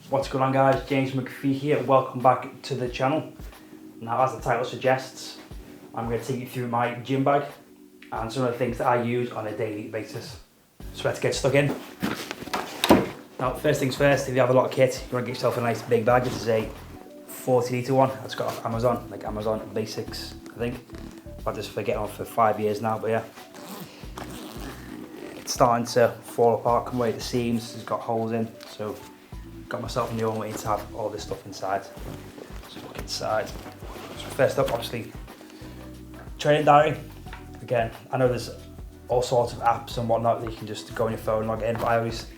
What's going on, guys? James McPhee here. Welcome back to the channel. Now, as the title suggests, I'm going to take you through my gym bag and some of the things that I use on a daily basis. So let's get stuck in. Now, first things first, if you have a lot of kit, you want to get yourself a nice big bag. This is a 40 litre one. It's got off Amazon, like Amazon Basics, I think. I've just forget on for 5 years now, but yeah. It's starting to fall apart, come away at the seams. It's got holes in, so got myself a new one waiting to have all this stuff inside. So look inside. So first up, obviously, training diary. Again, I know there's all sorts of apps and whatnot that you can just go on your phone and log in, but I always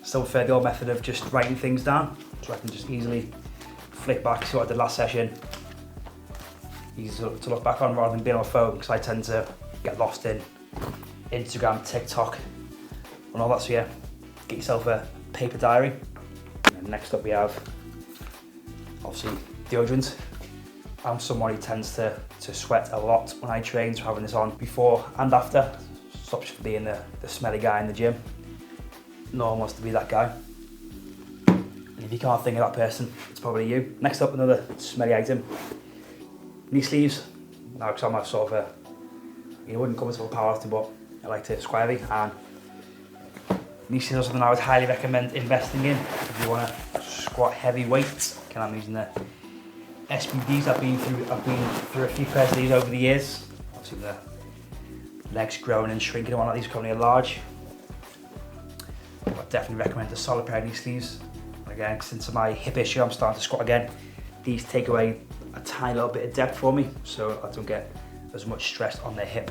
still prefer the old method of just writing things down, so I can just easily flick back, see what I did last session. Easy to look back on rather than being on my phone, because I tend to get lost in Instagram, TikTok, and all that. So yeah, get yourself a paper diary. And then next up we have, obviously, deodorant. I'm someone who tends to sweat a lot when I train, so having this on before and after stops you from being the smelly guy in the gym. No one wants to be that guy. And if you can't think of that person, it's probably you. Next up, another smelly item. Knee sleeves. Now, because I'm a sort of it wouldn't come as a powerlifter, but I like to squat heavy, and knee sleeves are something I would highly recommend investing in if you want to squat heavy weights. And I'm using the SBDs. I've been through a few pairs of these over the years. Obviously the legs growing and shrinking and whatnot, these are currently a large. But I definitely recommend a solid pair of knee sleeves. And again, since my hip issue, I'm starting to squat again. These take away a tiny little bit of depth for me, so I don't get as much stress on the hip.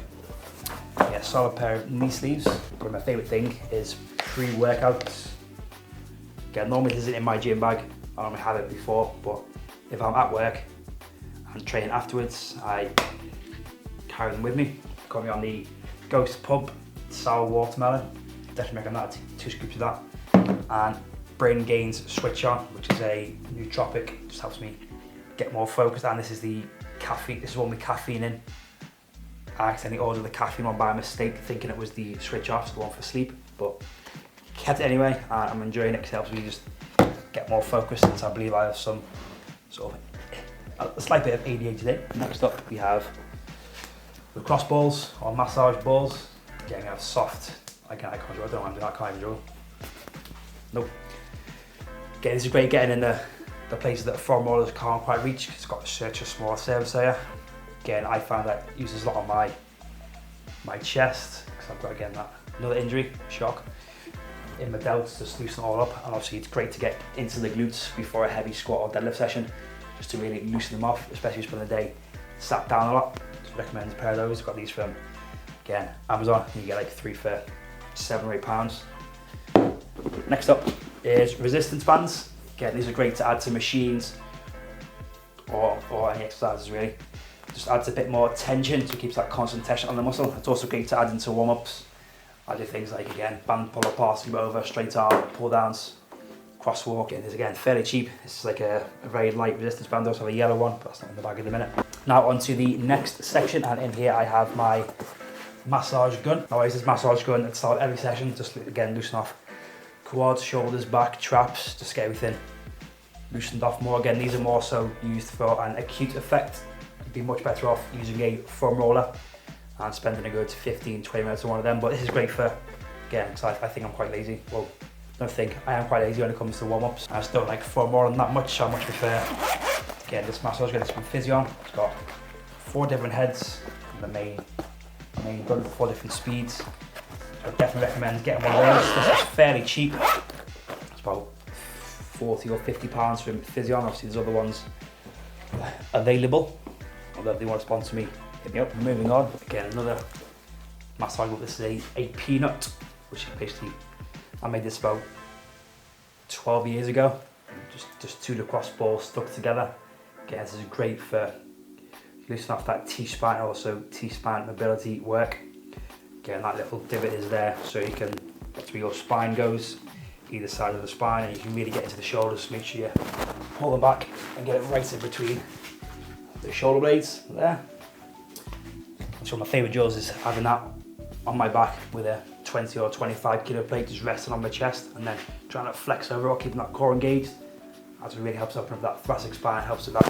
Yeah, solid pair of knee sleeves. But my favourite thing is pre-workouts. Again, normally this isn't in my gym bag. I normally have it before, but if I'm at work and training afterwards, I carry them with me. Currently on the Ghost Pub Sour Watermelon. Definitely recommend that, 2 scoops of that. And Brain Gains Switch On, which is a nootropic, just helps me get more focused. And this is the caffeine, this is one with caffeine in. I accidentally ordered the caffeine one by mistake, thinking it was the switch off, so the one for sleep, but kept it anyway, and I'm enjoying it because it helps me just get more focused, since I believe I have some sort of a slight bit of ADHD today. Next up we have the cross balls or massage balls. Again, we have soft, I don't know how I'm doing that, I can't even juggle. Nope. Again, this is great getting in the places that foam rollers can't quite reach, because it's got such a small surface area. Again, I find that uses a lot on my chest, because I've got, again, another injury, shock, in my delts, just loosen it all up. And obviously it's great to get into the glutes before a heavy squat or deadlift session, just to really loosen them off, especially if you spend the day sat down a lot. So I recommend a pair of those. I've got these from, again, Amazon. You get like 3 for £7 or £8. Next up is resistance bands. Again, these are great to add to machines or any exercises really. Just adds a bit more tension, so it keeps that constant tension on the muscle. It's also great to add into warm-ups. I do things like, again, band pull apart, sleep over, straight arm, pull downs, crosswalk. And it's, again, fairly cheap. It's like a very light resistance band. I also have a yellow one, but that's not in the bag at the minute. Now on to the next section, and in here I have my massage gun. Now I use this massage gun at the start of every session, just again loosen off quads, shoulders, back, traps, just get everything loosened off more. Again, these are more so used for an acute effect. You'd be much better off using a foam roller and spending a good 15-20 minutes on one of them, but this is great for, again, because I think I'm quite lazy. Well, I don't think, I am quite lazy when it comes to warm-ups. I just don't like foam rolling that much, so I much prefer, again, this massage gun is from Physion. It's got 4 different heads, the main gun, 4 different speeds. So I definitely recommend getting one of those. This is fairly cheap. It's about £40 or £50 from Physion. Obviously there's other ones available, although if they want to sponsor me, hit me up. Moving on, again, another massage gun. This is a peanut, which is basically, I made this about 12 years ago. Just 2 lacrosse balls stuck together. Again, this is great for loosening off that T-spine, also T-spine mobility work. Again, that little divot is there, so you can, that's where your spine goes, either side of the spine, and you can really get into the shoulders. Make sure you pull them back and get it right in between the shoulder blades there. So my favourite drills is having that on my back with a 20 or 25 kilo plate just resting on my chest and then trying to flex over or keeping that core engaged. That's what really helps open up that thoracic spine, helps with that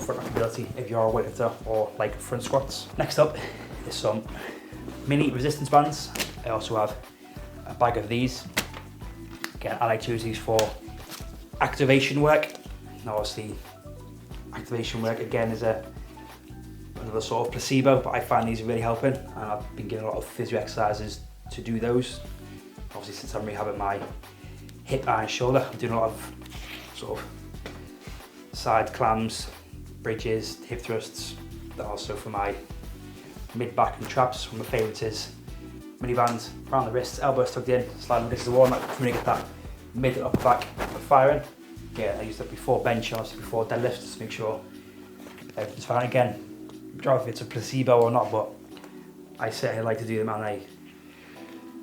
front rack ability if you're a weightlifter or like front squats. Next up is some mini resistance bands. I also have a bag of these. Again, I like to use these for activation work. Now obviously activation work again is another sort of placebo, but I find these are really helping, and I've been getting a lot of physio exercises to do those. Obviously since I'm rehabbing my hip and shoulder, I'm doing a lot of sort of side clams, bridges, hip thrusts. Also for my mid back and traps, one of my favourites is mini bands around the wrists, elbows tucked in, sliding against the wall, and that can really get that mid and upper back firing. Again, I use that before bench, obviously before deadlift, just to make sure everything's fine. Again, I don't know if it's a placebo or not, but I certainly like to do them, and I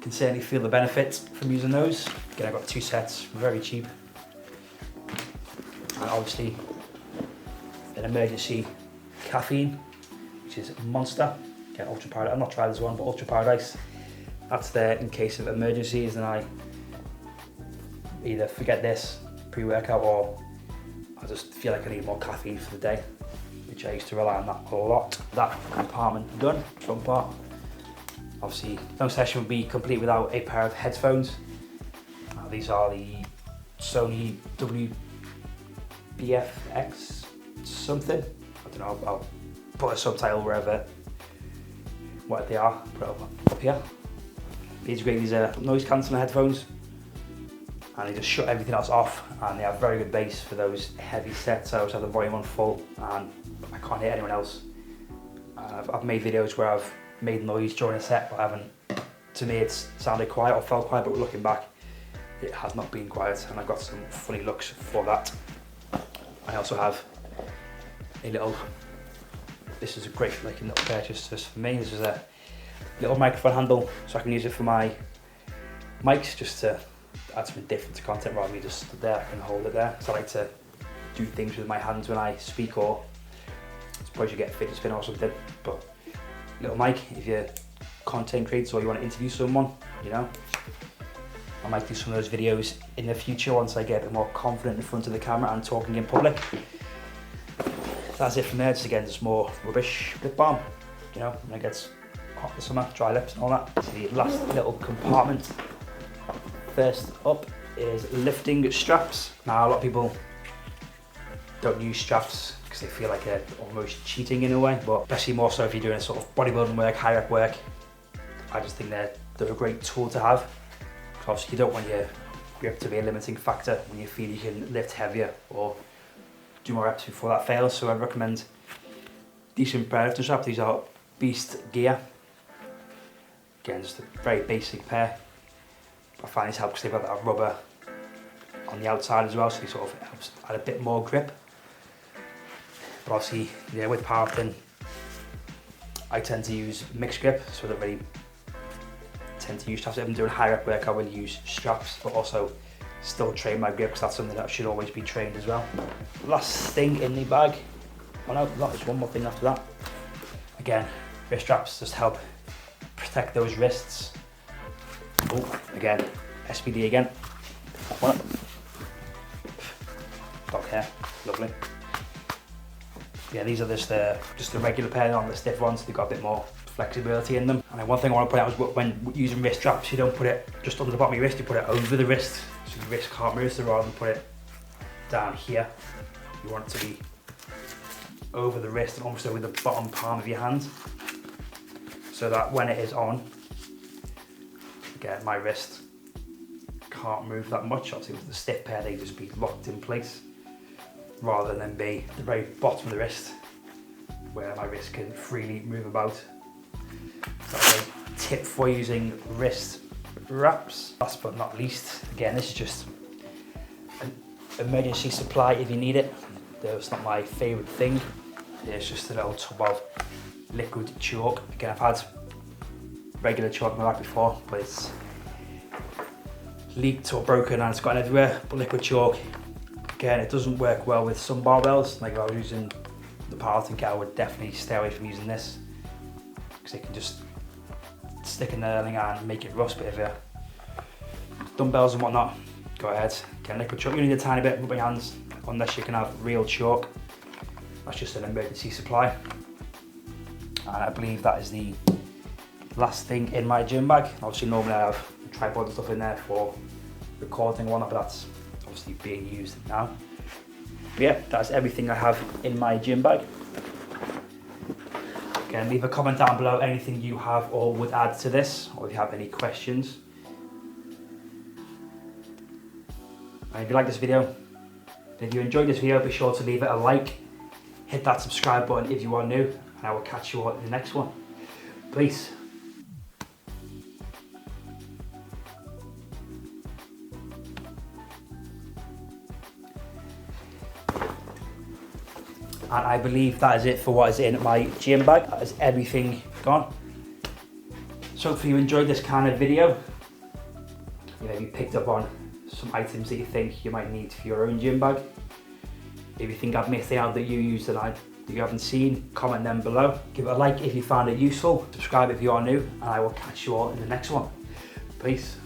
can certainly feel the benefits from using those. Again, I've got 2 sets, very cheap. And obviously an emergency caffeine, which is Monster. Again, Ultra Paradise. I've not tried this one, but Ultra Paradise. That's there in case of emergencies, and I either forget this pre-workout or I just feel like I need more caffeine for the day, which I used to rely on that a lot. That compartment done, front part. Obviously, no session would be complete without a pair of headphones. These are the Sony WBFX something. I don't know, I'll put a subtitle wherever, what they are, put it up here. These are great, these are noise cancelling headphones, and they just shut everything else off, and they have very good bass for those heavy sets. I always have the volume on full and I can't hear anyone else. I've made videos where I've made noise during a set, but I haven't, to me it's sounded quiet or felt quiet, but looking back it has not been quiet, and I've got some funny looks for that. I also have a little, this is a great like little purchase just for me. This is a little microphone handle, so I can use it for my mics, just to add something different to content rather than me just stood there. I can hold it there. So I like to do things with my hands when I speak, or I suppose you get a fidget spinner or something. But little mic, if you're content creator or you want to interview someone, you know. I might do some of those videos in the future once I get a bit more confident in front of the camera and talking in public. That's it from there. Just again, just more rubbish lip balm, you know, when it gets hot this summer, dry lips and all that. So the last little compartment. First up is lifting straps. Now a lot of people don't use straps because they feel like they're almost cheating in a way, but especially more so if you're doing a sort of bodybuilding work, high rep work. I just think they're a great tool to have. Obviously you don't want your grip to be a limiting factor when you feel you can lift heavier or do more reps before that fails. So I recommend decent pair of lifting straps. These are Beast Gear. Again, just a very basic pair. I find these help because they've got that rubber on the outside as well, so it sort of helps add a bit more grip. But obviously, yeah, with powerlifting, I tend to use mixed grip, so I don't really tend to use straps. If I'm doing high rep work, I will use straps, but also still train my grip because that's something that should always be trained as well. Last thing in the bag, oh no, there's one more thing after that. Again, wrist straps just help protect those wrists. Oh, again, SPD again. Dog hair, lovely. Yeah, these are just the regular pair, not the stiff ones. They've got a bit more flexibility in them. And one thing I want to point out is when using wrist straps, you don't put it just under the bottom of your wrist, you put it over the wrist, so the wrist can't move. So rather than put it down here, you want it to be over the wrist and almost over the bottom palm of your hand, so that when it is on, again, my wrist can't move that much. Obviously with the stiff pair, they just be locked in place, rather than be at the very bottom of the wrist, where my wrist can freely move about. So that's a tip for using wrist wraps. Last but not least, again, this is just an emergency supply if you need it. It's not my favourite thing. It's just a little tub of liquid chalk. Again, I've had regular chalk in my bag before, but it's leaked or broken and it's gotten everywhere. But liquid chalk, again, it doesn't work well with some barbells. Like if I was using the powerlifting kit, I would definitely stay away from using this because it can just stick a nail in and make it rust, but if you're dumbbells and whatnot, go ahead, get a nickel chalk. You need a tiny bit, rub your hands, unless you can have real chalk. That's just an emergency supply. And I believe that is the last thing in my gym bag. Obviously normally I have a tripod and stuff in there for recording and whatnot, but that's obviously being used now. But yeah, that's everything I have in my gym bag. Again, leave a comment down below anything you have or would add to this, or if you have any questions. And if you like this video, if you enjoyed this video, be sure to leave it a like, hit that subscribe button if you are new, and I will catch you all in the next one. Peace. And I believe that is it for what is in my gym bag. That is everything gone. So hopefully you enjoyed this kind of video. You know, you picked up on some items that you think you might need for your own gym bag. If you think I've missed out that you use that you haven't seen, comment them below. Give it a like if you found it useful. Subscribe if you are new, and I will catch you all in the next one. Peace.